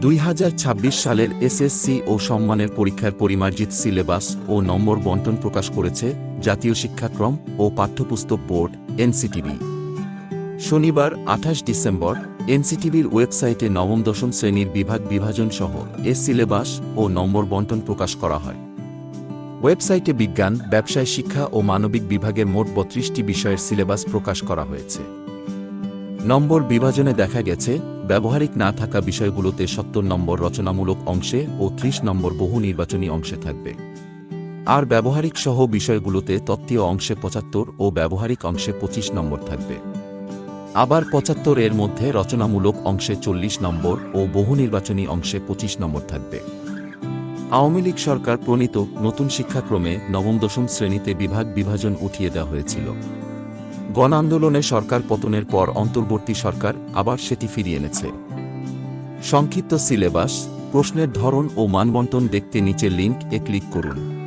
2026 সালের এসএসসি ও সম্মানের পরীক্ষার পরিমার্জিত সিলেবাস ও নম্বর বণ্টন প্রকাশ করেছে জাতীয় শিক্ষাক্রম ও পাঠ্যপুস্তক বোর্ড এনসিটিবি। শনিবার 28 ডিসেম্বর এনসিটিবির ওয়েবসাইটে নবম-দশম শ্রেণীর বিভাগ বিভাজন সহ সিলেবাস ও নম্বর বণ্টন প্রকাশ করা হয়। ওয়েবসাইটে বিজ্ঞান, ব্যবসায় শিক্ষা ও মানবিক বিভাগের মোট 32টি বিষয়ের সিলেবাস প্রকাশ করা হয়েছে। নম্বর বিভাজনে দেখা গেছে, ব্যবহারিক না থাকা বিষয়গুলোতে 70 নম্বর রচনামূলক অংশে ও 30 নম্বর বহু নির্বাচনী অংশে থাকবে। আর ব্যবহারিক সহ বিষয়গুলোতে তত্ত্বীয় অংশে 75 ও ব্যবহারিক অংশে 25 নম্বর থাকবে। আবার 75 এর মধ্যে রচনামূলক অংশে 40 নম্বর ও বহু নির্বাচনী অংশে 25 নম্বর থাকবে। আওয়ামী লীগ সরকার প্রণীত নতুন শিক্ষাক্রমে নবম-দশম শ্রেণীতে বিভাগ বিভাজন উঠিয়ে দেওয়া হয়েছিল। গণ আন্দোলনে সরকার পতনের পর অন্তর্বর্তী সরকার আবার সেটি ফিরিয়ে এনেছে। সংক্ষিপ্ত সিলেবাস, প্রশ্নের ধরন ও মানবণ্টন দেখতে নিচের লিঙ্ক ক্লিক করুন।